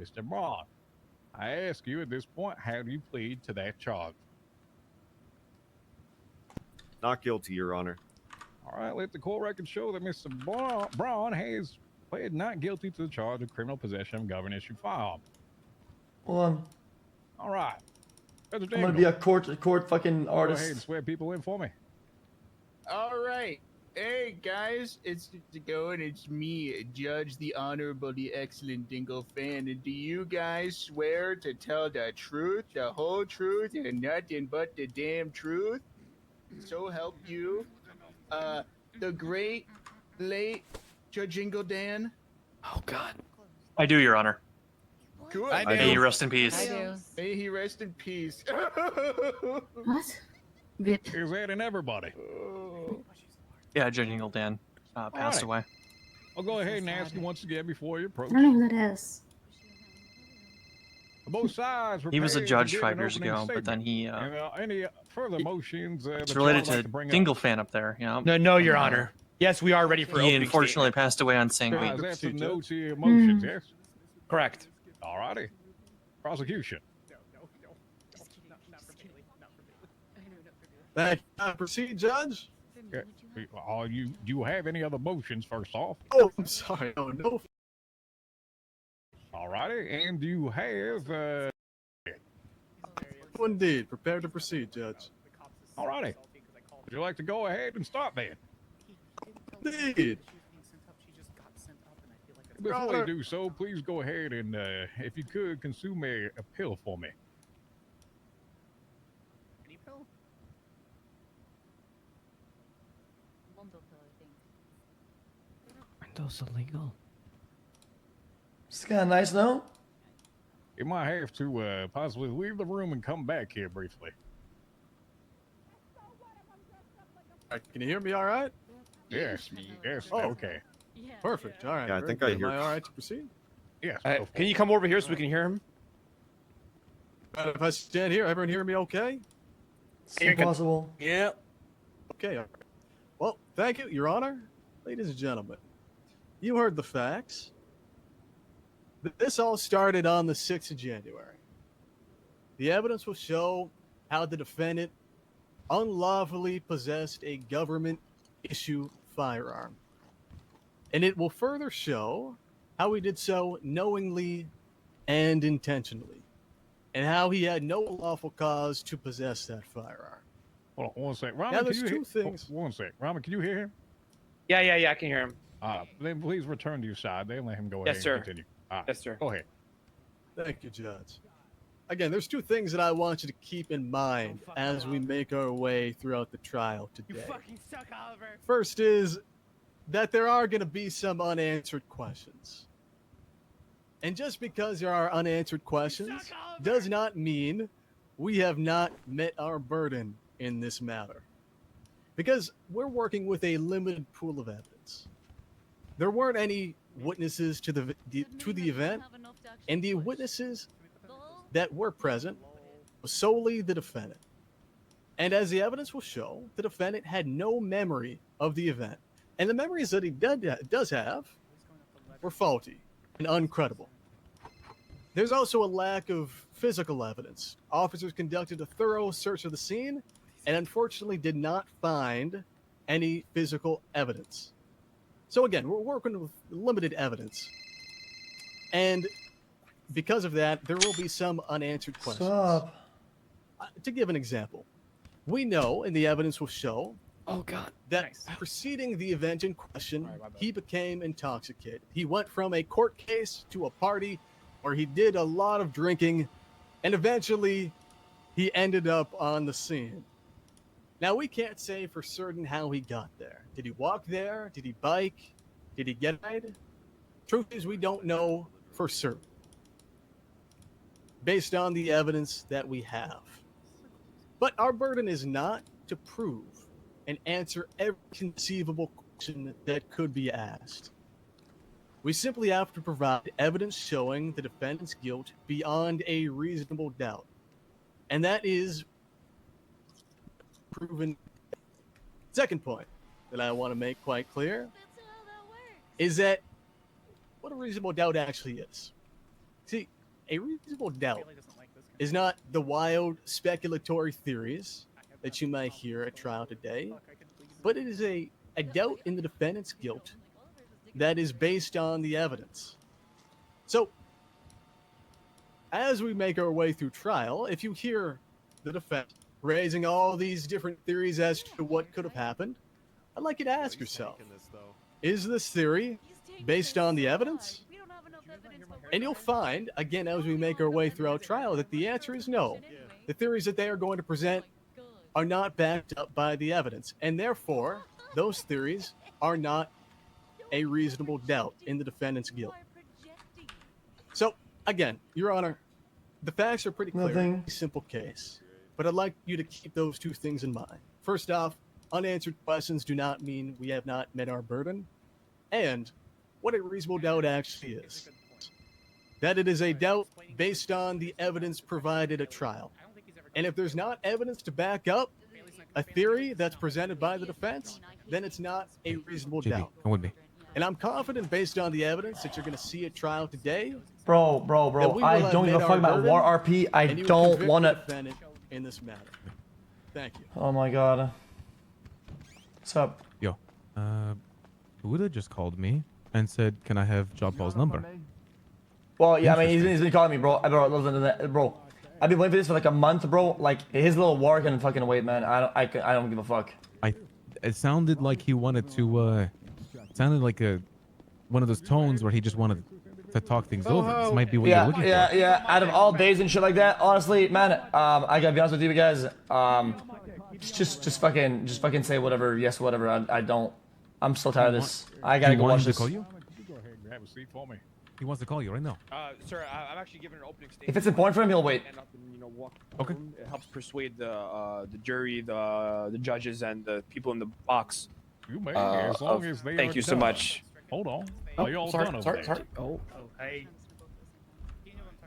Mr. Braun, I ask you at this point, how do you plead to that charge? Not guilty, Your Honor. All right, let the court record show that Mr. Braun has pled not guilty to the charge of criminal possession of government-issued firearm. Hold All right. on. I'm gonna be a court fucking Go ahead and artist. swear people in for me. All right. Hey, guys, it's it's me, Judge the Honorable, the Excellent Dingle Fan, and do you guys swear to tell the truth, the whole truth, and nothing but the damn truth? So help you, the great, late Judge Jingle Dan? Oh, God. I do, Your Honor. Good. May he rest in peace. I do. May he rest in peace. What? Bit. Is that in everybody? Yeah, Judge Ingledan passed Alright. away. I'll go ahead and ask you once again before you I approach. don't know who that is. Both sides. He was a prepared to judge give 5 an years opening ago, but then statement. he And, any further motions? it's that related y'all like to bring up? Dingle fan up there. You know, No, Your Honor. Yes, we are ready for he opening unfortunately statement. passed away on St. Guys, Week. that's a no to your motions, yes? Correct. All righty. Prosecution. Proceed, Judge. Yeah. Do you have any other motions first off? Oh, I'm sorry. Oh, no. All righty. And do you have, Indeed. Prepared to proceed, Judge. all righty. Would you like to go ahead and start then? Indeed. Before you do so, please go ahead and, if you could, consume a pill for me. Any pill? Windows illegal. It's kind of nice, no? You might have to possibly leave the room and come back here briefly. Can you hear me all right? Yes. Yes. Oh. Okay. Perfect. All right. Yeah, I very think good. I hear- Am I all right to proceed? Yes. go for Can it. you come over here so we can hear him? If I stand here, everyone hear me okay? It's impossible. Yeah. Okay. All right. Well, thank you, Your Honor. Ladies and gentlemen, you heard the facts. This all started on the 6th of January. The evidence will show how the defendant unlawfully possessed a government-issue firearm. And it will further show how he did so knowingly and intentionally, and how he had no lawful cause to possess that firearm. Hold on one sec. Ramen, Now, can there's you two hear? things. One sec. Ramen, can you hear him? Yeah, I can hear him. Then please return to your side. Then let him go Yes, ahead sir. and continue. Yes, sir. Go ahead. Thank you, Judge. Again, there's two things that I want you to keep in mind as we make our way throughout the trial today. suck, Oliver. First is that there are going to be some unanswered questions. And just because there are unanswered questions does not mean we have not met our burden in this matter. Because we're working with a limited pool of evidence. There weren't any witnesses to the event, and the witnesses that were present was solely the defendant. And as the evidence will show, the defendant had no memory of the event. And the memories that he does have were faulty and uncredible. There's also a lack of physical evidence. Officers conducted a thorough search of the scene and unfortunately did not find any physical evidence. So again, we're working with limited evidence. And because of that, there will be some unanswered questions. Stop. To give an example, we know, and the evidence will show, Oh, God. that preceding the event in question, he became intoxicated. He went from a court case to a party where he did a lot of drinking, and eventually he ended up on the scene. Now, we can't say for certain how he got there. Did he walk there? Did he bike? Did he get a ride? Truth is, we don't know for certain, based on the evidence that we have. But our burden is not to prove and answer every conceivable question that could be asked. We simply have to provide evidence showing the defendant's guilt beyond a reasonable doubt. And that is proven. Second point that I want to make quite clear is that what a reasonable doubt actually is. See, a reasonable doubt is not the wild speculatory theories that you might hear at trial today, but it is a doubt in the defendant's guilt that is based on the evidence. So, as we make our way through trial, if you hear the defense raising all these different theories as to what could have happened, I'd like you to ask yourself, is this theory based on the evidence? And you'll find, again, as we make our way throughout trial, that the answer is no. The theories that they are going to present are not backed up by the evidence, and therefore, those theories are not a reasonable doubt in the defendant's guilt. So, again, Your Honor, the facts are pretty clear. Nothing. Simple case. But I'd like you to keep those two things in mind. First off, unanswered questions do not mean we have not met our burden. And what a reasonable doubt actually is. That it is a doubt based on the evidence provided at trial. And if there's not evidence to back up a theory that's presented by the defense, then it's not a reasonable doubt. Come with me. And I'm confident based on the evidence that you're going to see at trial today. Bro. that we will I have don't give a met fuck our about burden, war RP. I and you will don't convict want the to. defendant in this matter. Thank you. Oh my god. What's up? Yo, Buddha just called me and said, "Can I have John Paul's number?" Well, yeah, I mean, he's been calling me, bro. Listen to that, bro. I've been waiting for this for like a month, bro. Like his little war can fucking wait, man. I don't give a fuck. It sounded like he wanted to. It sounded like one of those tones where he just wanted to talk things over. This might be what you're looking for. Yeah. Out of all days and shit like that, honestly, man, I gotta be honest with you guys. Just fucking say whatever. Yes, whatever. I don't. I'm so tired of this. I gotta go watch this. Call you? Go ahead and grab a seat for me. He wants to call you right now. Sir, I'm actually giving an opening statement. If it's important for him, he'll wait. Stand up and, walk Okay. around. It helps persuade the jury, the judges, and the people in the box. You may, as long of- as they thank are you so done. much. Hold on. Oh, Are you all sorry, done over sorry, there? sorry. Oh, hey.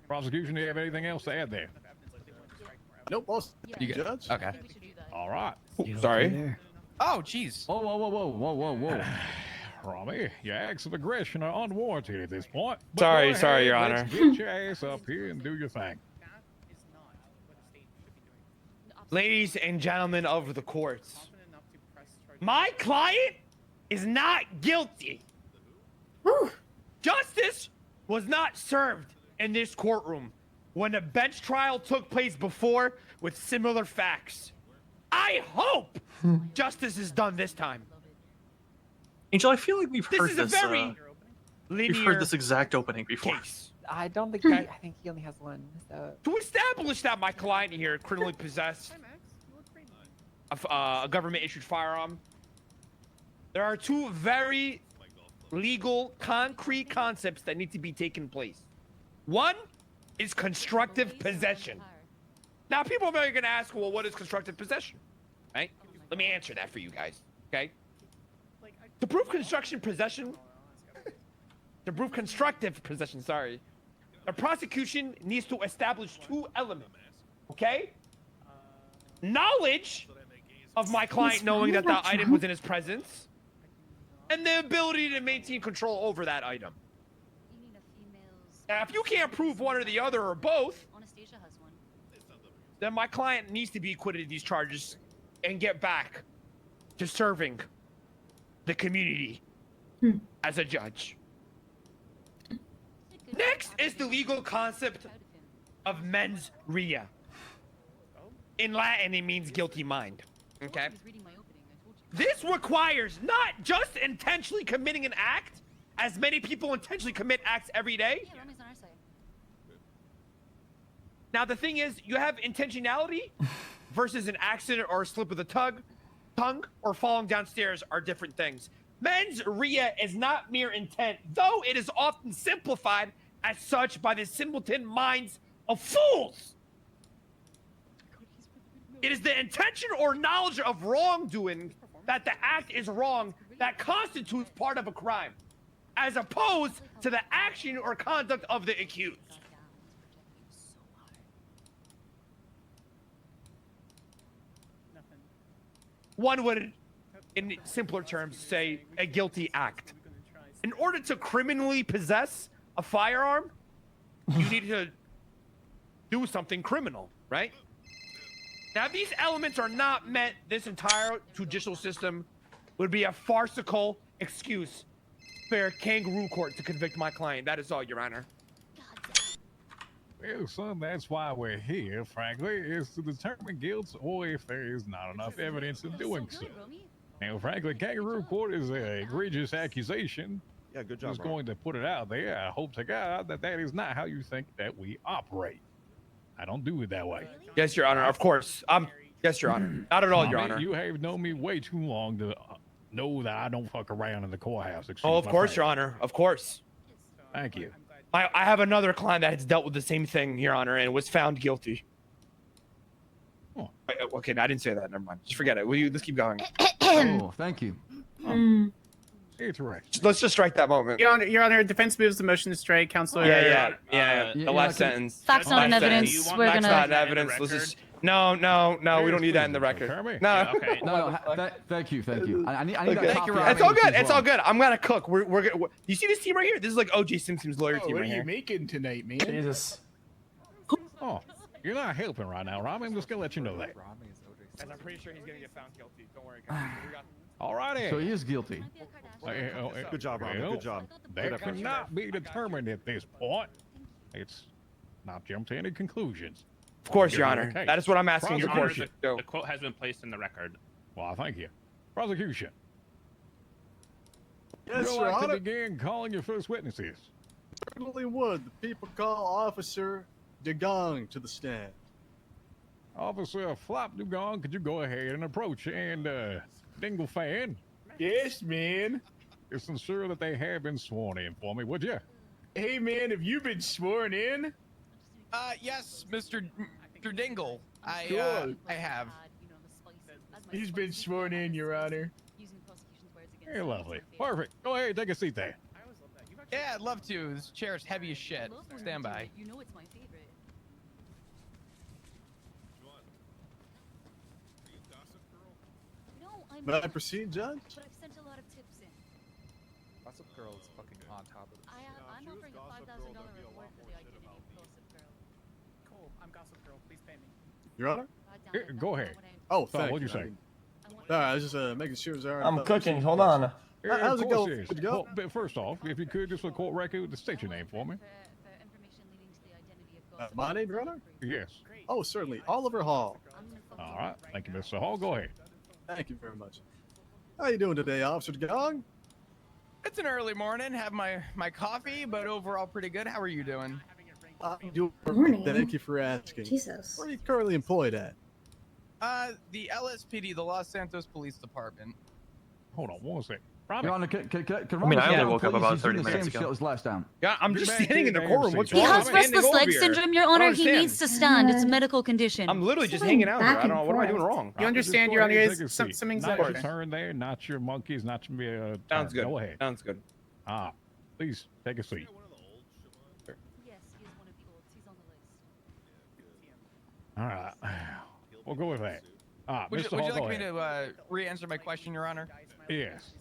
Prosecution, do you have anything else to add there? Nope, boss. You good? Judge? Okay. All right. Sorry. Oh, jeez. Whoa. Rami, your acts of aggression are unwarranted at this point. But Sorry, go sorry, ahead, Your let's Honor. Get your ass up here and do your thing. Ladies and gentlemen of the courts, my client is not guilty. Justice was not served in this courtroom when a bench trial took place before with similar facts. I hope justice is done this time. Angel, I feel like we've This heard is a this. very We've linear heard this exact opening before. case. I don't think I think he only has one. So. To establish that my client here criminally possessed a government-issued firearm, there are two very legal, concrete concepts that need to be taken place. One is constructive possession. Now, people are going to ask, well, what is constructive possession? Right? Let me answer that for you guys, okay? To prove constructive possession, sorry, the prosecution needs to establish two elements, okay? Knowledge of my client knowing that the item was in his presence, and the ability to maintain control over that item. Now, if you can't prove one or the other or both, then my client needs to be acquitted of these charges and get back to serving the community as a judge. Next is the legal concept of mens rea. In Latin, it means guilty mind. Okay? This requires not just intentionally committing an act, as many people intentionally commit acts every day. Now, the thing is, you have intentionality versus an accident or a slip of the tongue or falling downstairs are different things. Mens rea is not mere intent, though it is often simplified as such by the simpleton minds of fools. It is the intention or knowledge of wrongdoing that the act is wrong that constitutes part of a crime, as opposed to the action or conduct of the accused. One would, in simpler terms, say a guilty act. In order to criminally possess a firearm, you need to do something criminal, right? Now, if these elements are not met, this entire judicial system would be a farcical excuse for kangaroo court to convict my client. That is all, Your Honor. Well, son, that's why we're here, frankly, is to determine guilt or if there is not enough evidence in doing so. Now, frankly, kangaroo court is an egregious accusation. Yeah, good Just job. going to put it out there. I hope to God that that is not how you think that we operate. I don't do it that way. Yes, Your Honor. Of course. Yes, Your Honor. Not at all, Your Honor. You have known me way too long to know that I don't fuck around in the courthouse. Oh, of course, Your Honor. Of course. Thank you. I have another client that has dealt with the same thing, Your Honor, and was found guilty. Oh. Okay, I didn't say that. Never mind. Just forget it. Let's keep going. Oh, thank you. It's right. Let's just strike that moment. Your Honor, defense moves the motion to strike. Counselor. Yeah. The last sentence. Facts not in Last evidence. sentence. We're Facts gonna. not in evidence. Let's just. No. We don't need that in the record. No. Okay. No, thank you. I need that copy. It's all good. It's all good. I'm gonna cook. We're gonna. You see this team right here? This is like O.J. Simpson's lawyer team What right are you here. making tonight, man? Jesus. Oh, you're not helping right now, Rob. I'm just gonna let you know that. And I'm pretty sure he's gonna get found guilty. Don't worry, guys. All righty. So he is guilty. Good job, Robin. Good job. That Good effort. cannot be determined at this point. It's not jump to any conclusions. Of course, Give Your me Honor. your case. That is what I'm asking your court. Prosecution. to do. The quote has been placed in the record. Well, thank you. Prosecution. Yes, Would you Your like to Honor. begin calling your first witnesses? Certainly would. The people call Officer DeGong to the stand. Officer Flop Dugong, could you go ahead and approach and Dingle Fan? Yes, man. Just ensure that they have been sworn in for me, would you? Hey, man, have you been sworn in? Yes, Mr. Dingle. Cool. I have. He's been sworn in, Your Honor. Hey, lovely. Perfect. Go ahead, take a seat there. Yeah, I'd love to. This chair's heavy as shit. Stand by. You know it's my favorite. No, I'm May I not, proceed, Judge? but I've sent a lot of tips in. Gossip Girl is fucking on top of it. I'm offering a $5,000 reward for the identity of Gossip Girl. Cool. I'm Gossip Girl. Please pay me. Your Honor? Here, go ahead. Oh, So, thank what'd you say? All right, I was just making sure. I'm cooking. Hold on. Here, How's of it course going? is. Good to go? Well, but first off, if you could, just for court record, state your name for me. For information leading to the identity of Gossip My Girl. name, Your Honor? Yes. Oh, certainly. Oliver Hall. All right. Thank you, Mr. Hall. Go ahead. Thank you very much. How you doing today, Officer DeGong? It's an early morning. Have my coffee, but overall pretty good. How are you doing? I'm doing Morning. Thank you for asking. Jesus. Where are you currently employed at? The LSPD, the Los Santos Police Department. Hold on one second. Your Robin. Honor, can I mean, I only Robin woke up please? about He's doing 30 the minutes same ago. shit as last time. Yeah, I'm Get just back standing in the here, courtroom. What's He He wrong? has I'm standing restless over leg here. syndrome, Your I Honor. don't He understand. needs to stand. It's a medical condition. I'm literally just Something hanging out here. back I don't know. and What am I doing forth. wrong? You understand, Just Your go Honor, ahead and is take a some seat. something's Not okay. your turn there, not your monkeys, not your Sounds good. Go ahead. Sounds good. Please take a seat. Yes, he is one of the olds. He's on the list. All right. We'll go with that. Would Mr. you Hall, like go me ahead. to re-answer my question, Your Honor? Yes.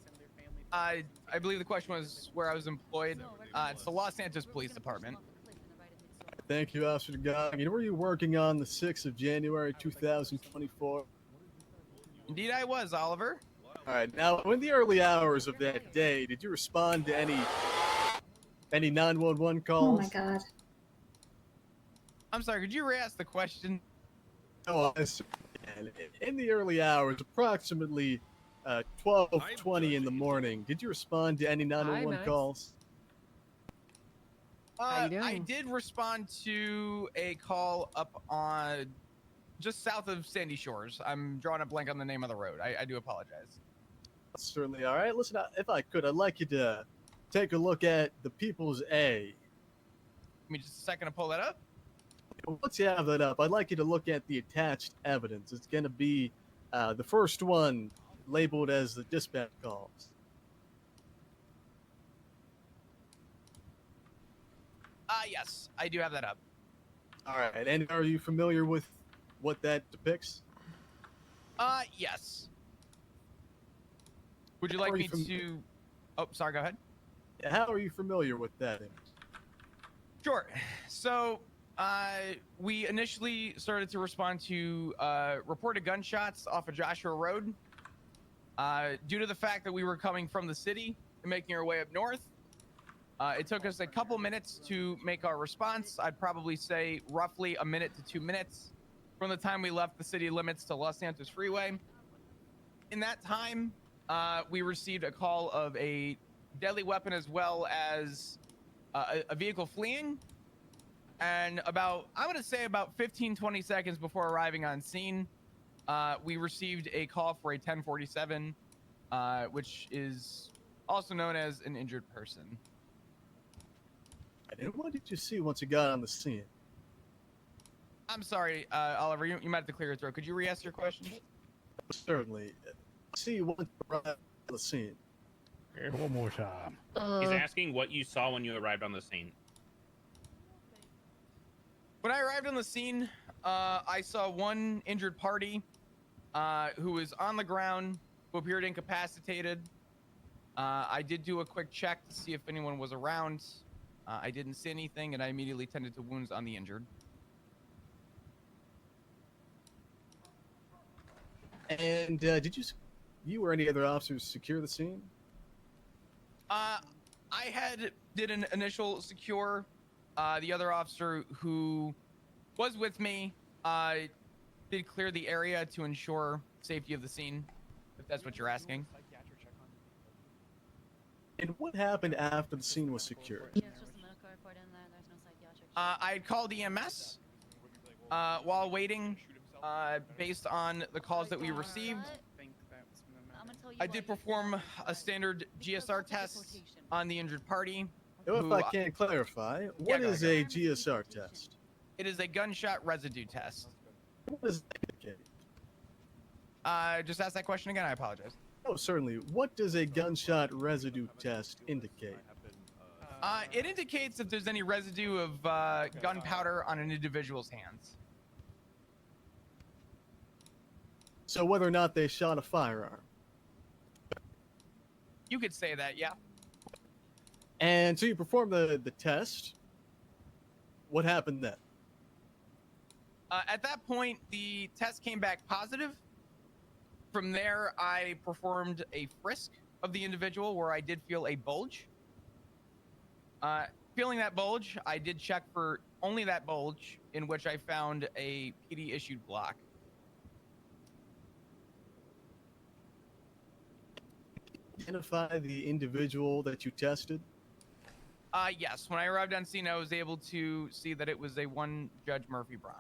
I believe the question was where I was employed. It's the Los Santos Police Department. Thank you, Officer DeGong. And were you working on the 6th of January, 2024? Indeed, I was, Oliver. All right. Now, in the early hours of that day, did you respond to any 911 Oh calls? my god. I'm sorry. Could you re-ask the question? No, in the early hours, approximately 12:20 in the morning, did you respond to any 911 Max. calls? I did respond to a call up on just south of Sandy Shores. I'm drawing a blank on the name of the road. I do apologize. Certainly. All right. Listen, if I could, I'd like you to take a look at the People's A. Give me just a second to pull that up. Once you have that up, I'd like you to look at the attached evidence. It's going to be the first one labeled as the dispatch calls. Yes, I do have that up. All right. And are you familiar with what that depicts? Yes. Would you How like are me you to? Oh, sorry. Go ahead. How are you familiar with that image? Sure. So, we initially started to respond to reported gunshots off of Joshua Road. Due to the fact that we were coming from the city and making our way up north, it took us a couple minutes to make our response. I'd probably say roughly a minute to 2 minutes from the time we left the city limits to Los Santos Freeway. In that time, we received a call of a deadly weapon as well as a vehicle fleeing. And I'm going to say about 15-20 seconds before arriving on scene, we received a call for a 1047, which is also known as an injured person. And what did you see once you got on the scene? I'm sorry, Oliver, you might have to clear your throat. Could you re-ask your question? Certainly. See once you arrived on the scene. Okay, one more time. He's asking what you saw when you arrived on the scene. When I arrived on the scene, I saw one injured party who was on the ground, who appeared incapacitated. I did do a quick check to see if anyone was around. I didn't see anything, and I immediately tended to wounds on the injured. And did you or any other officers secure the scene? I did an initial secure. The other officer who was with me did clear the area to ensure safety of the scene, if that's what you're asking. And what happened after the scene was secured? Yeah, it's just a medical report in there. There's no psychiatric. I had called EMS while waiting based on the calls that we received. I did perform a standard GSR test on the injured party. If I can clarify, what is a GSR test? It is a gunshot residue test. What does that indicate? Just ask that question again. I apologize. Oh, certainly. What does a gunshot residue test indicate? It indicates if there's any residue of gunpowder on an individual's hands. So whether or not they shot a firearm. You could say that, yeah. And so you performed the test. What happened then? At that point, the test came back positive. From there, I performed a frisk of the individual where I did feel a bulge. Feeling that bulge, I did check for only that bulge, in which I found a PD-issued block. Identify the individual that you tested? Yes. When I arrived on scene, I was able to see that it was a one Judge Murphy Braun.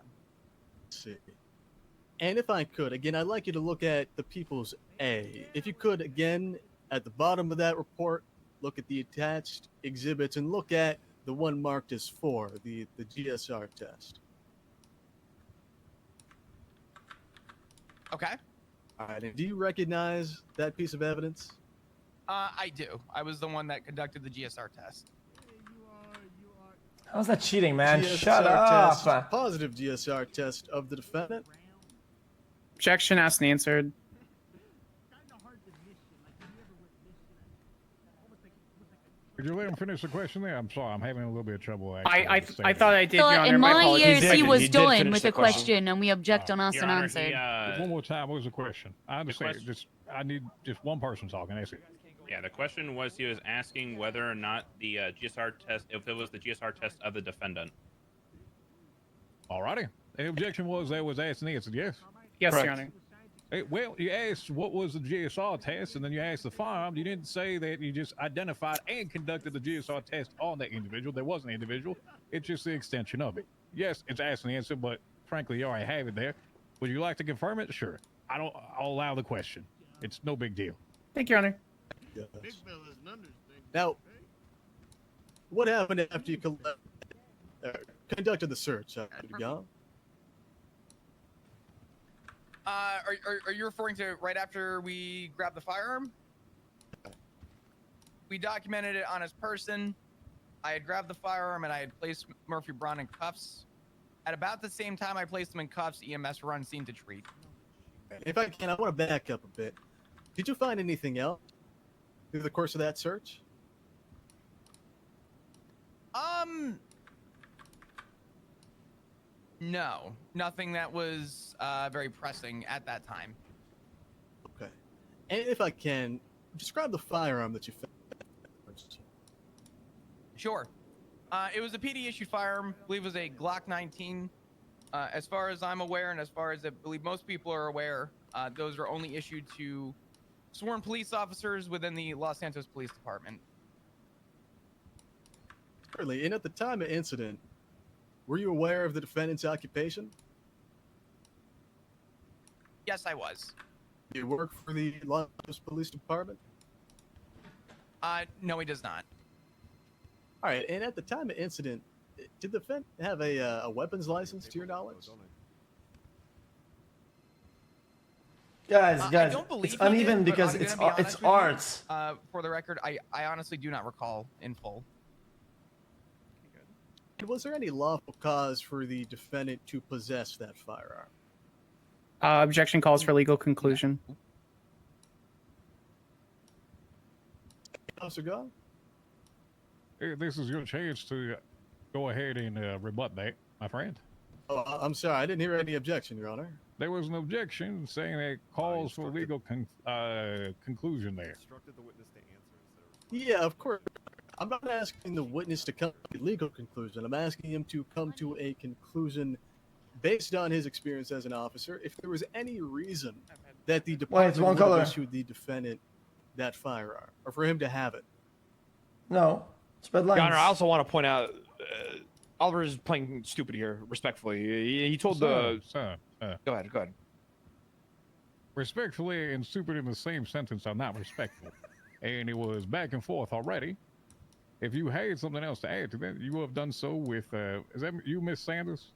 Let's see. And if I could, again, I'd like you to look at the People's A. If you could, again, at the bottom of that report, look at the attached exhibits and look at the one marked as 4, the GSR test. Okay. All right. And do you recognize that piece of evidence? I do. I was the one that conducted the GSR test. How's that cheating, man? GSR Shut test, up. positive GSR test of the defendant. Objection asked and answered. Could you let him finish the question there? I'm sorry, I'm having a little bit of trouble. I thought I did, So Your Honor. in my apologies. ears, he did. was He did done finish with the a question, and we object on us Your and Honor, answered. One more time, what was the question? I understand. question- Just I need just one person talking. That's it. Yeah, the question was he was asking whether or not the GSR test, if it was the GSR test of the defendant. Alrighty. The objection was that was asked and answered. Yes. Yes, Correct. Your Honor. Hey, well, you asked what was the GSR test, and then you asked the firearm. You didn't say that you just identified and conducted the GSR test on that individual. There was an individual. It's just the extension of it. Yes, it's asked and answered, but frankly, you already have it there. Would you like to confirm it? Sure. I'll allow the question. It's no big deal. Thank you, Your Honor. Yes. Now, what happened after you conducted the search? Gone? Are you referring to right after we grabbed the firearm? We documented it on his person. I had grabbed the firearm and I had placed Murphy Braun in cuffs. At about the same time I placed him in cuffs, EMS were on scene to treat. If I can, I want to back up a bit. Did you find anything else through the course of that search? No, nothing that was very pressing at that time. Okay. And if I can, describe the firearm that you found. Sure. It was a PD issued firearm. I believe it was a Glock 19. As far as I'm aware, and as far as I believe most people are aware, those are only issued to sworn police officers within the Los Santos Police Department. Certainly. And at the time of incident, were you aware of the defendant's occupation? Yes, I was. Do you work for the Los Angeles Police Department? No, he does not. All right. And at the time of incident, did the defendant have a weapons license, to your knowledge? Guys, I guys, don't believe it's he did, uneven but because I'm gonna it's be honest it's with you. arts. For the record, I honestly do not recall in full. And was there any lawful cause for the defendant to possess that firearm? Objection calls for legal conclusion. Officer Gong? Hey, this is your chance to go ahead and rebut that, my friend. Oh, I'm sorry. I didn't hear any objection, Your Honor. There was an objection saying that calls for legal conclusion there. Instructed the witness to answer. Yeah, of course. I'm not asking the witness to come to a legal conclusion. I'm asking him to come to a conclusion based on his experience as an officer. If there was any reason that the Wait, it's department one would have color. issued the defendant that firearm, or for him to have it. No, spread lines. Your Honor, I also want to point out, Oliver is playing stupid here, respectfully. He told the... Sir, Go ahead. respectfully and stupid in the same sentence are not respectful. And it was back and forth already. If you had something else to add to that, you would have done so with, is that you, Miss Sanders?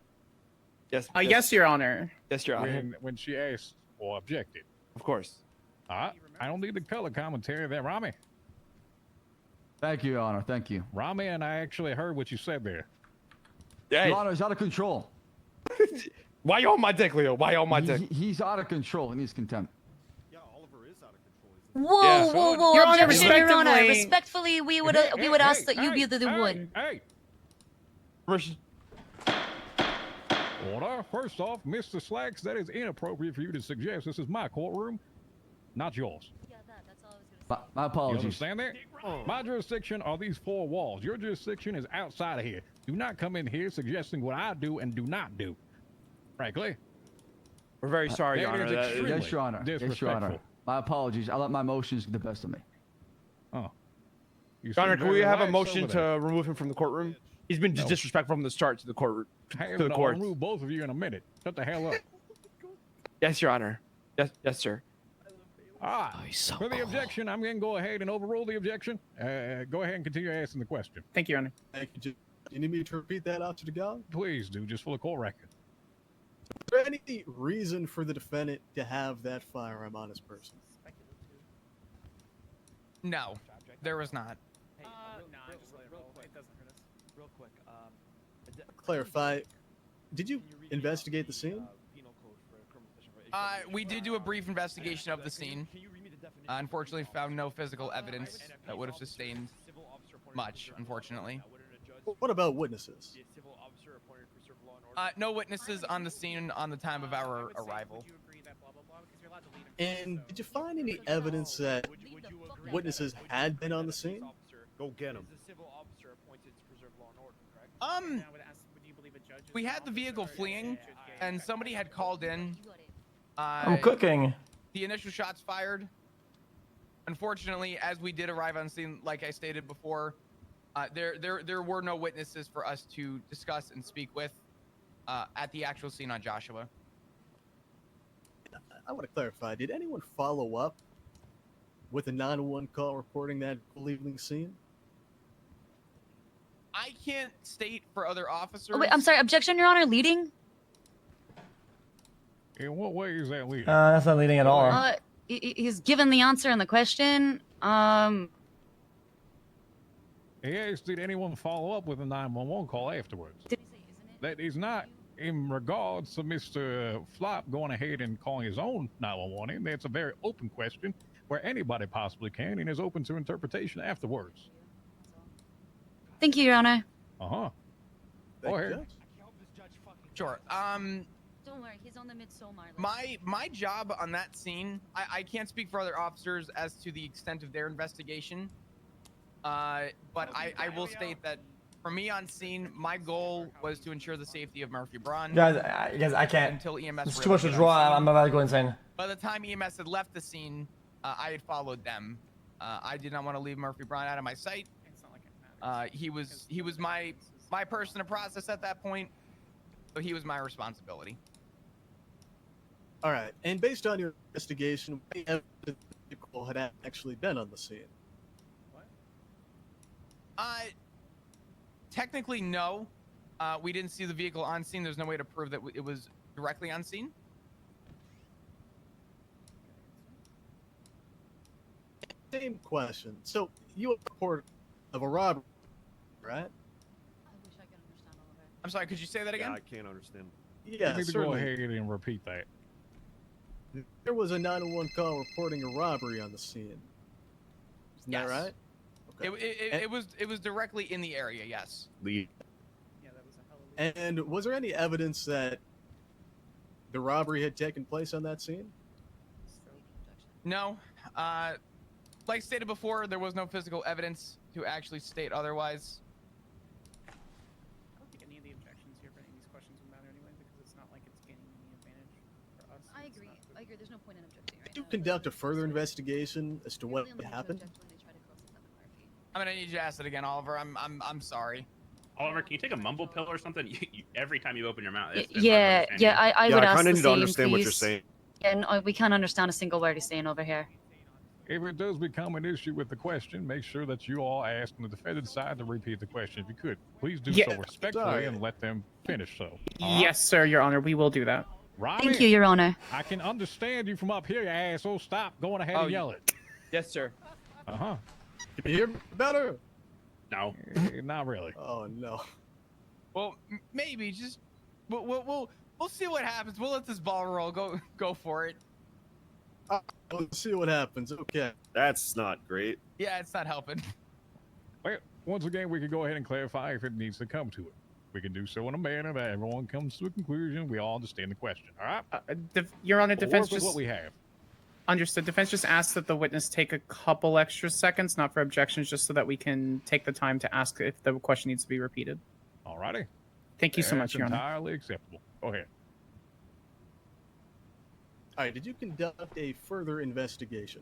Yes. Yes, Your Honor. Yes, Your Honor. When she asked or objected. Of course. I don't need the color commentary there, Rami. Thank you, Your Honor. Thank you. Rami and I actually heard what you said there. Hey, Your Honor, he's out of control. why you on my dick, Leo? Why you on my dick? He's out of control. He needs contempt. Yeah, Oliver is out of control. Whoa, Yeah. whoa, whoa! Your Honor, Objection, Your Honor. respectively- Respectfully, we would ask that you be the one. Hey, order. First off, Mr. Slacks, that is inappropriate for you to suggest. This is my courtroom, not yours. Yeah, that's all I was gonna say. My You apologies. understand that? My jurisdiction are these four walls. Your jurisdiction is outside of here. Do not come in here suggesting what I do and do not do. Frankly, We're very sorry, Your that Honor. is extremely Yes, Your Honor. Yes, Your Honor. disrespectful. My apologies. I let my emotions get the best of me. Oh. You Your Honor, seem can we very have a relaxed motion over to there. remove him from the courtroom? He's been No. disrespectful from the start to the court. Hey, To the I'll court. remove both of you in a minute. Shut the hell up. Yes, Your Honor. Yes, sir. For the objection, I'm going to go ahead and overrule the objection. Go ahead and continue asking the question. Thank you, Your Honor. Thank you. You need me to repeat that, Officer Gong? Please do, just for the court record. Is there any reason for the defendant to have that firearm on his person? No, there was not. Real quick. Clarify. Did you investigate the scene? We did do a brief investigation of the scene. Unfortunately, found no physical evidence that would have sustained much, unfortunately. What about witnesses? No witnesses on the scene on the time of our arrival. And did you find any evidence that witnesses had been on the scene? Go get him. We had the vehicle fleeing, and somebody had called in. I'm cooking. The initial shots fired. Unfortunately, as we did arrive on scene, like I stated before, there were no witnesses for us to discuss and speak with at the actual scene on Joshua. I want to clarify. Did anyone follow up with a 911 call reporting that leaving the scene? I can't state for other officers. Oh, wait, I'm sorry. Objection, Your Honor. Leading. In what way is that leading? That's not leading at all. He's given the answer in the question. He asked, did anyone follow up with a 911 call afterwards? Did he say, isn't it? That is not in regards to Mr. Flop going ahead and calling his own 911 in. That's a very open question where anybody possibly can and is open to interpretation afterwards. Thank you, Your Honor. Uh-huh. Thank Go you, ahead. Judge. Sure. Don't worry, he's on the Midsommar list. My job on that scene, I can't speak for other officers as to the extent of their investigation. But I will state that for me on scene, my goal was to ensure the safety of Murphy Braun. Guys, I can't. Until EMS. It's were too able much to get on draw. scene. I'm about to go insane. By the time EMS had left the scene, I had followed them. I did not want to leave Murphy Braun out of my sight. He was my person to process at that point, so he was my responsibility. All right. And based on your investigation, what evidence the vehicle had actually been on the scene? Technically, no. We didn't see the vehicle on scene. There's no way to prove that it was directly on scene. Same question. So you have a report of a robbery, right? I wish I could understand all of it. I'm sorry. Could you say that again? Yeah, I can't understand. Yeah, You need to go certainly. ahead and repeat that. There was a 911 call reporting a robbery on the scene. Isn't Yes. that right? It was directly in the area. Yes. And was there any evidence that the robbery had taken place on that scene? No. Like stated before, there was no physical evidence to actually state otherwise. I don't think any of the objections here for any of these questions would matter anyway, because it's not like it's gaining any advantage for us. I agree. I agree. There's no point in objecting right Did you now. conduct a further investigation as to You're what the only one to happened? object when they try to cross examine Murphy. I'm gonna need you to ask it again, Oliver. I'm sorry. Oliver, can you take a mumble pill or something? Every time you open your mouth. It's Yeah, I would I ask kind the of need to same, understand what you're please. saying. And we can't understand a single word he's saying over here. If it does become an issue with the question, make sure that you all ask on the defendant's side to repeat the question if you could. Please do Yeah. so respectfully Sorry. and let them finish so. Yes, sir, Your Honor. We will do that. Rami, Thank you, Your Honor. I can understand you from up here, you asshole. Stop going ahead and yell it. Yes, sir. Uh-huh. Can you hear me better? No. Not really. Oh no. Well, maybe just we'll see what happens. We'll let this ball roll. Go for it. Let's see what happens. Okay. That's not great. Yeah, it's not helping. Well, once again, we can go ahead and clarify if it needs to come to it. We can do so in a manner that everyone comes to a conclusion. We all understand the question. All right? Your Honor, We'll defense work with just what we have. understood. Defense just asked that the witness take a couple extra seconds, not for objections, just so that we can take the time to ask if the question needs to be repeated. All righty. Thank you so much, That's Your Honor. entirely acceptable. Go ahead. All right. Did you conduct a further investigation?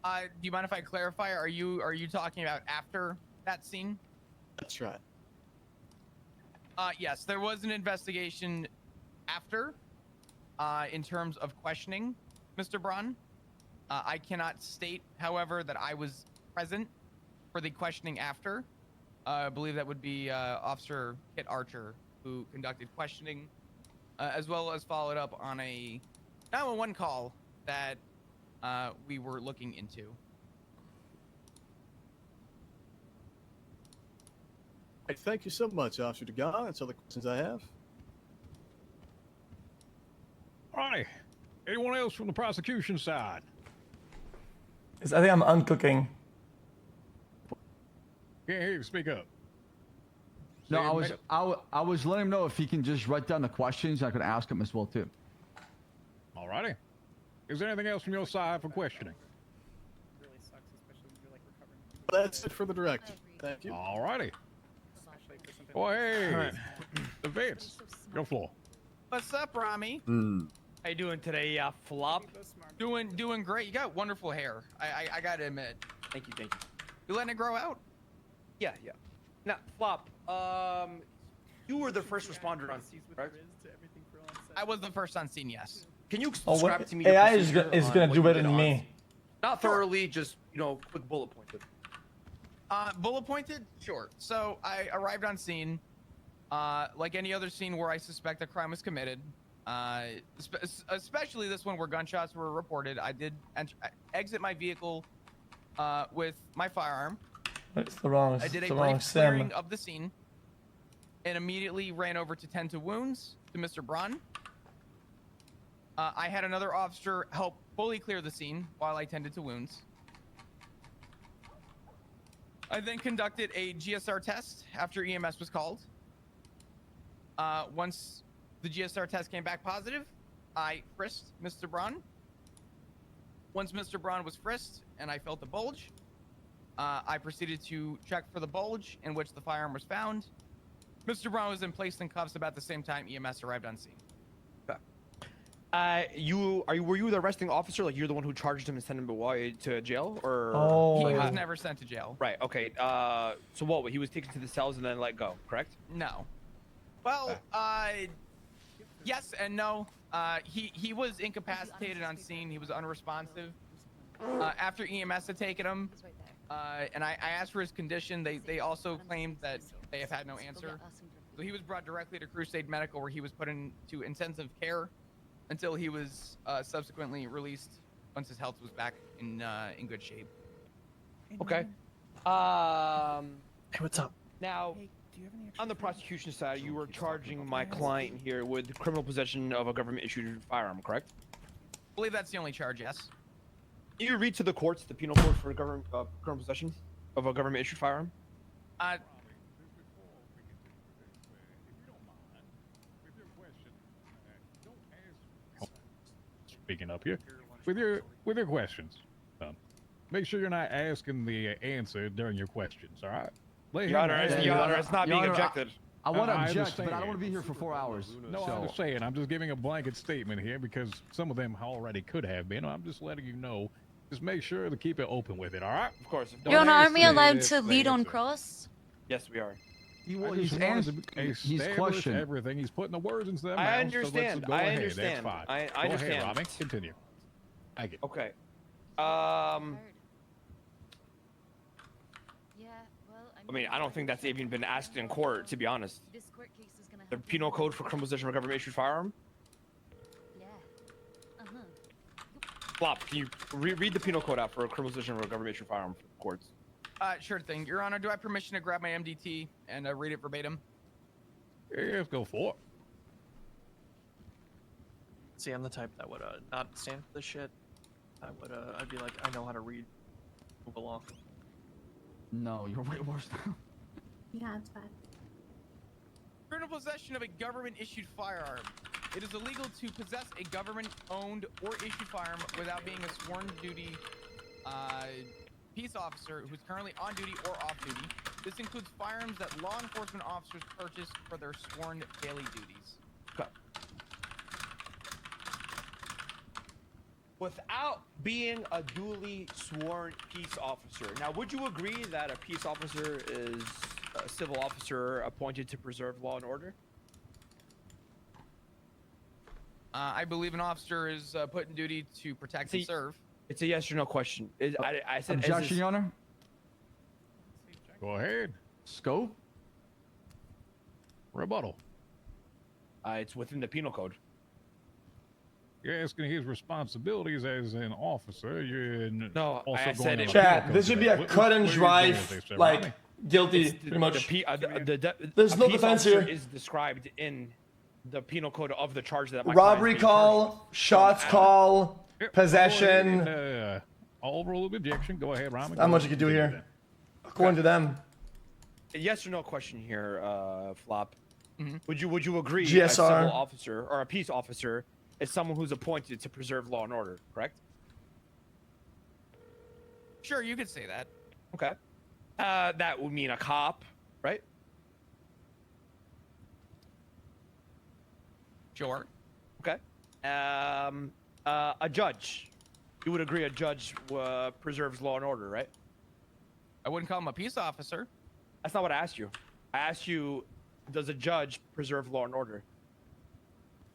Do you mind if I clarify? Are you talking about after that scene? That's right. Yes, there was an investigation after, in terms of questioning Mr. Braun. I cannot state, however, that I was present for the questioning after. I believe that would be Officer Kit Archer, who conducted questioning, as well as followed up on a 911 call that we were looking into. All right, thank you so much, Officer DeGon. That's all the questions I have. All right. Anyone else from the prosecution side? I think I'm uncooking. Can't hear you. Speak up. No, Say it, I was letting him know if he can just write down the questions. I could ask him as well too. All righty. Is there anything else from your side for questioning? Really sucks, especially when you're like recovering. That's it for the director. Thank you. All righty. Especially for something. Oh, hey. Alright. The Vince. Your floor. What's up, Rami? How you doing today, Flop? Doing great. You got wonderful hair. I gotta admit. Thank you. You letting it grow out? Yeah. Now, Flop, you were the first responder on scene, right? I was the first on scene, yes. Can you Oh, describe what? to me your AI is procedure is on gonna what do you better did than on me. scene? Not thoroughly, just, quick bullet pointed. Bullet pointed? Sure. So I arrived on scene, like any other scene where I suspect a crime was committed. Especially this one where gunshots were reported. I did exit my vehicle with my firearm. It's the wrong. I did It's a the wrong brief sim. clearing of the scene and immediately ran over to tend to wounds to Mr. Braun. I had another officer help fully clear the scene while I tended to wounds. I then conducted a GSR test after EMS was called. Once the GSR test came back positive, I frisked Mr. Braun. Once Mr. Braun was frisked and I felt the bulge, I proceeded to check for the bulge in which the firearm was found. Mr. Braun was then placed in cuffs about the same time EMS arrived on scene. Were you the arresting officer? Like you're the one who charged him and sent him away to jail, or? Oh. He was never sent to jail. Right. Okay. So what? He was taken to the cells and then let go, correct? No. Well, yes and no. He was incapacitated on scene. He was unresponsive. After EMS had taken him, and I asked for his condition, they also claimed that they have had no answer. So he was brought directly to Crusade Medical, where he was put into intensive care until he was subsequently released once his health was back in good shape. Okay. Hey, what's up? Now, on the prosecution side, you were charging my client here with criminal possession of a government-issued firearm, correct? I believe that's the only charge, yes. Can you read to the courts the penal code for criminal possession of a government-issued firearm? Speaking up here, with your questions, make sure you're not asking the answer during your questions. All right? Your Honor, it's not being objected. I want to object, understand. but I don't want to be here for 4 hours. No, so. I'm just saying. I'm just giving a blanket statement here because some of them already could have been. I'm just letting you know. Just make sure to keep it open with it. All right? Of course. Your Honor, aren't we allowed to lead on cross? Yes, we are. He's questioning everything. He's putting the words into their I mouth. understand. So go I ahead. understand. That's fine. I go understand. Ahead, Rami. Continue. I get. Okay. I mean, I don't think that's even been asked in court, to be honest. The penal code for criminal possession of a government-issued firearm? Yeah. Flop, can you read the penal code out for a criminal possession of a government-issued firearm for the courts? Sure thing. Your Honor, do I have permission to grab my MDT and read it verbatim? Yeah, let's go for it. See, I'm the type that would not stand for this shit. I'd be like, I know how to read. Move along. No, you're way worse now. Yeah, it's bad. Criminal possession of a government-issued firearm. It is illegal to possess a government-owned or issued firearm without being a sworn duty peace officer who's currently on duty or off duty. This includes firearms that law enforcement officers purchase for their sworn daily duties. Okay. Without being a duly sworn peace officer. Now, would you agree that a peace officer is a civil officer appointed to preserve law and order? I believe an officer is put in duty to protect and serve. It's a yes or no question. I said Objection, Your Honor. Go ahead. Scope. Rebuttal. It's within the penal code. You're asking his responsibilities as an officer. You're No, also I said going it. on Chat, penal this code should be today. a cut and Where are you dry, going with this, sir, like, Ronnie? guilty, pretty much. There's no defense here. Is described in the penal code of the charge that my Robbery client's being charged call, shots call, possession. All rule of objection. Go ahead, Rami. Not much you can do here. According to them. with. A yes or no question here, Flop. Mm-hmm. Would you agree GSR. a civil officer or a peace officer is someone who's appointed to preserve law and order, correct? Sure, you could say that. Okay. That would mean a cop, right? Sure. Okay. A judge. You would agree a judge preserves law and order, right? I wouldn't call him a peace officer. That's not what I asked you. I asked you, does a judge preserve law and order?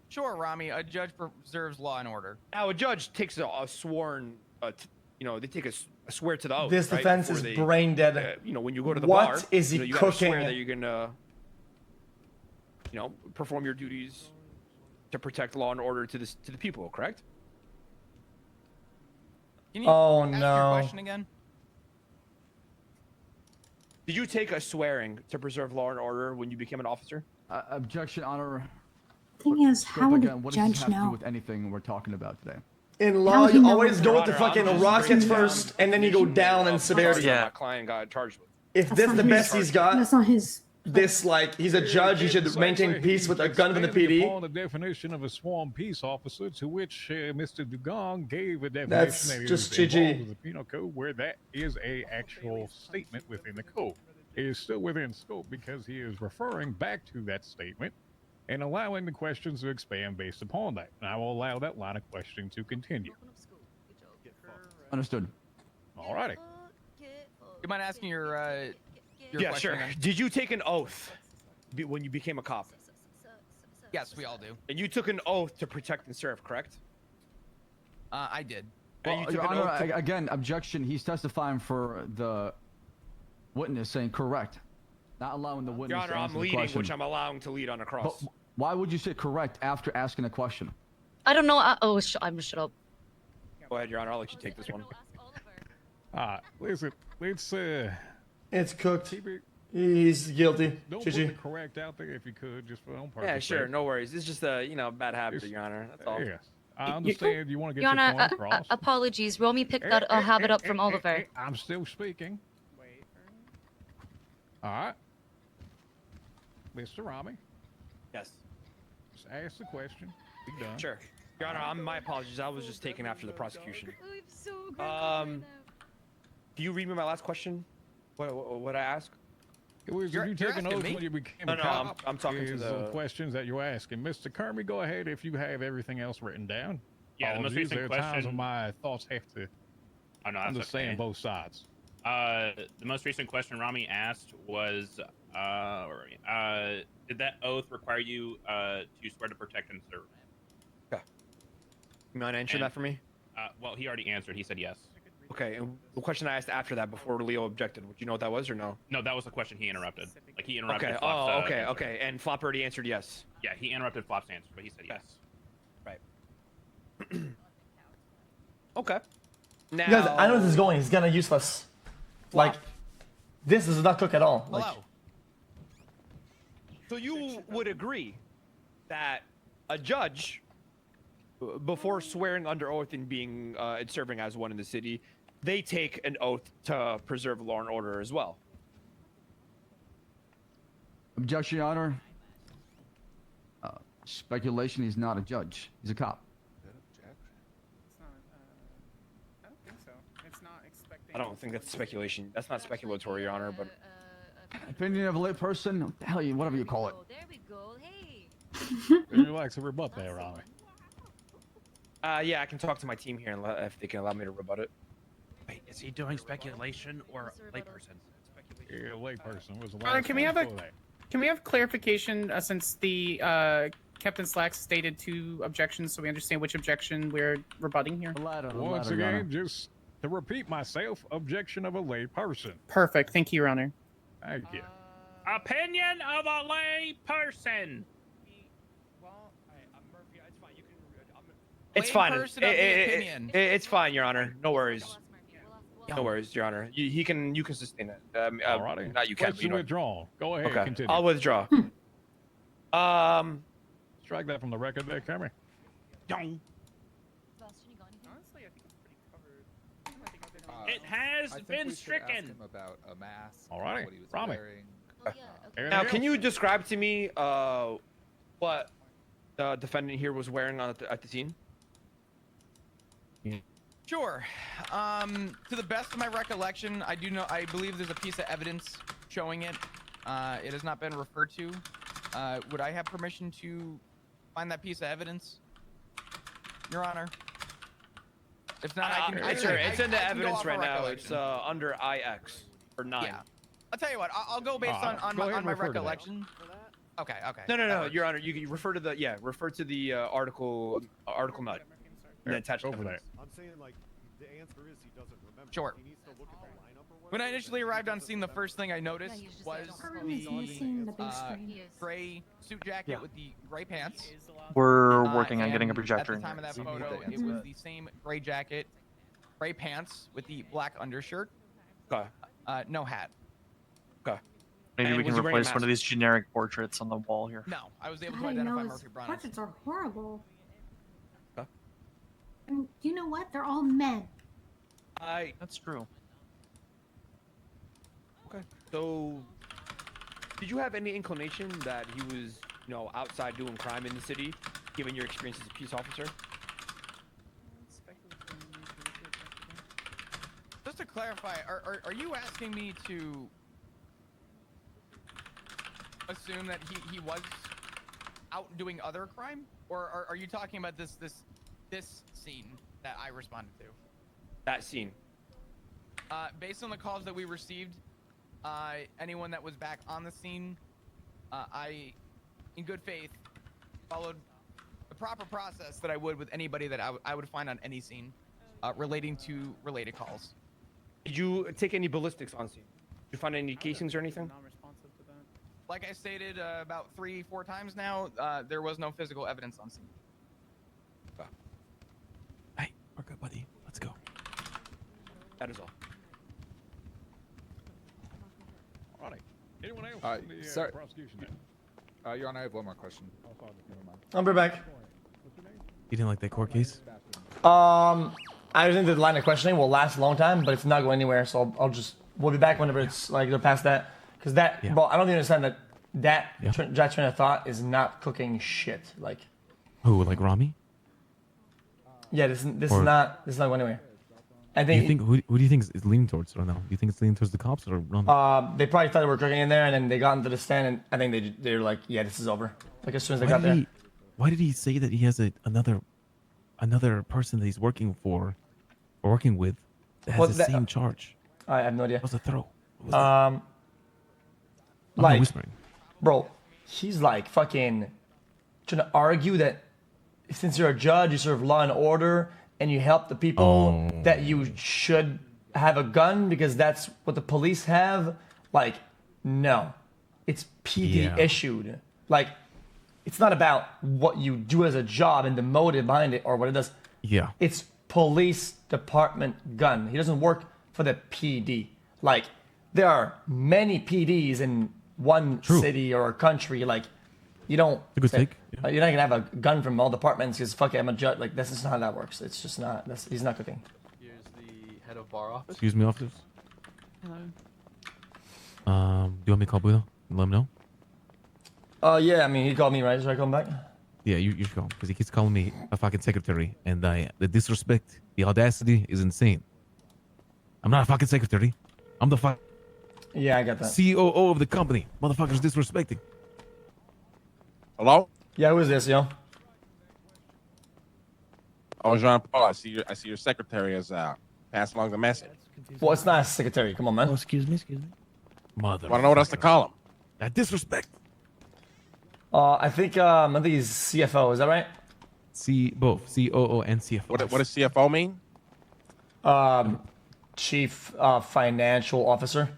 Sure, Rami. A judge preserves law and order. Now, a judge takes a sworn, they take a swear to the oath. This right? defense Before is they, brain dead. when you go to the What bar, is he you gotta swear cooking? that you're gonna, perform your duties to protect law and order to the people, correct? Can you Oh, ask no. your question again? Did you take a swearing to preserve law and order when you became an officer? Objection, Honor. Thing is, how would a What does this judge have to do know? with anything we're talking about today? In law, How you he always knows go with the Your Honor, fucking I'm just rockets bringing down first, and then you go down in the severity. charge that my client got charged with. if That's this not the his- best he's got, That's not his. this like he's a judge, he should maintain peace with a gun for the Expanding PD. upon the definition of a sworn peace officer, to which Mr. Dugong gave a definition That's that just is involved GG. with the penal code, where that is a actual statement within the code. It is still within scope because he is referring back to that statement and allowing the questions to expand based upon that. And I will allow that line of questioning to continue. Understood. Alrighty. You mind asking your Yeah, question sure. again? Did you take an oath when you became a cop? Yes, we all do. And you took an oath to protect and serve, correct? I did. And Well, you Your took an Honor, oath to- again, objection. He's testifying for the witness saying correct, not allowing the witness Your Honor, to I'm answer the leading, question. which I'm allowing to lead on a But cross. why would you say correct after asking a question? I don't know. I'm shut up. Go ahead, Your Honor. I'll let you take this one. Listen, let's It's cooked. keep it. He's guilty. Don't put the GG. correct out there if you could, just for your own purpose. Yeah, sure. No worries. It's just a bad habit, It's- Your Honor. That's all. Yes, I understand you want to get Your your Honor, point across. apologies. Romy picked that habit up from Oliver. I'm still speaking. All right, Mr. Rami, Yes. just ask the question. Be done. Sure. Your Honor, my apologies. I was just taken after the prosecution. I'm so Can you read me my last question? What I ask? It was, You're- you you're take an asking oath me? when you became No, a no, cop. I'm talking to is the- questions that you're asking. Mr. Kermit, go ahead if you have everything else written down. Yeah, the most Apologies, recent there are times when question- my thoughts have to Oh no, that's understand okay. both sides. The most recent question Rami asked was, where are we? Did that oath require you to swear to protect and serve? You mind answering And- that for me? Well, he already answered. He said yes. Okay. And the question I asked after that, before Leo objected, would you know what that was or no? No, that was the question he interrupted. Like he interrupted. Okay. Flop's, Oh, okay, answer. okay. And Flop already answered yes. Yeah, he interrupted Flop's answer, but he said yes. Right. Okay. Now, You guys, I know where this is going. It's gonna useless. Like, this is not cook at all. Like, Hello. so you would agree that a judge, before swearing under oath and being and serving as one in the city, they take an oath to preserve law and order as well. Objection, Your Honor. Speculation. He's not a judge. He's a cop. I don't think so. It's not expecting. I don't think that's speculation. That's not speculatory, Your Honor, but Opinion of a late person. What the hell, whatever you call it. There we go. Hey. Would you like to rebut that, Rami? yeah, I can talk to my team here and if they can allow me to rebut it. Wait, is he doing speculation or layperson? Yeah, layperson was the Can last we one have a before that. Can we have clarification since the Captain Slack stated 2 objections, so we understand which objection we're rebutting here? Once again, just to repeat myself, objection of a lay person. Perfect. Thank you, Your Honor. Thank you. Opinion of a lay person. It's fine. Layperson of the opinion. It's fine, Your Honor. No worries. No worries, Your Honor. You can sustain it. Alrighty. Not you can. Question withdrawn. Go ahead. Okay. Continue. I'll withdraw. Strike that from the record there, Cammy. Don't. It has been stricken. About a mask. Alrighty. What he was Rami. wearing. Now, can you describe to me what the defendant here was wearing at the scene? Sure. To the best of my recollection, I believe there's a piece of evidence showing it. It has not been referred to. Would I have permission to find that piece of evidence, Your Honor? If not, I can. Sure, it's in the I can go evidence off right of now. recollection. It's under IX or 9. Yeah. I'll tell you what. I'll go based on go ahead my and refer to that. recollection. Okay. Okay. No, Your Honor. You refer to the article 9 and attach Over that. I'm saying like the answer is he doesn't remember. Sure. He needs to look at the lineup or When I whatever. initially arrived on scene, the first thing I noticed he's just was He's missing the big screen. He is. gray suit jacket with the gray pants. We're working on getting a and projector At in the time of here. that We need photo, the it was the same gray jacket, gray pants with the black undershirt, Okay. no hat. Maybe And we can was he wearing a replace one of mask? these generic portraits on the wall here. No, I was able to God, I know identify his Murphy Brown. portraits are horrible. Huh? And you know what? They're all men. I That's true. okay. So, did you have any inclination that he was, outside doing crime in the city, given your experience as a peace officer? Just to clarify, are you asking me to assume that he was out doing other crime, or are you talking about this scene that I responded to? That scene. Based on the calls that we received, anyone that was back on the scene, I, in good faith, followed the proper process that I would with anybody that I would find on any scene, relating to related calls. Did you take any ballistics on scene? Did you find any casings or anything? Non-responsive to that. Like I stated about 3-4 times now, there was no physical evidence on scene. Hey, we're good, buddy. Let's go. That is all. All right. Anyone else in the sir. prosecution? Your Honor, I have one more question. I'll be back. You didn't like that court case? I think the line of questioning will last a long time, but it's not going anywhere. So we'll be back whenever it's like they're past that. Because bro, I don't even understand that train of thought is not cooking shit. Like, Who, like Rami? yeah, this is not going anywhere. I Do you think. think who do you think is leaning towards right now? Do you think it's leaning towards the cops or Rami? They probably thought they were cooking in there, and then they got into the stand, and I think they're like, yeah, this is over. Like as soon as they got there. Why did he say that he has another person that he's working for, or working with, that has the same charge? I have no idea. What was the throw? What was that? I'm not Like, whispering. bro, he's like fucking trying to argue that since you're a judge, you serve law and order, and you help the people, that you should have a gun because that's what the police have. Like, no, it's PD issued. Like, it's not about what you do as a job and the motive behind it or what it does. Yeah. It's police department gun. He doesn't work for the PD. Like, there are many PDs in one city or a country. Like, you don't. A good take. You're not gonna have a gun from all departments because fuck it, I'm a judge. Like, this is not how that works. It's just not. He's not cooking. Here's the head of bar office. Excuse me, officers. Hello. Do you want me to call Budo and let him know? Yeah, I mean, he called me, right? Should I call him back? Yeah, you should call him because he keeps calling me a fucking secretary, and the disrespect, the audacity is insane. I'm not a fucking secretary. I'm the Yeah, I got that. COO of the company. Motherfuckers disrespecting. Hello? Yeah, who is this, yo? Oh, Jean Paul, I see your secretary has passed along the message. Well, it's not a secretary. Come on, man. Excuse me. Mother. Want to know what else to call him? That disrespect. I think he's CFO. Is that right? Both COO and CFO. What does CFO mean? Chief Financial Officer.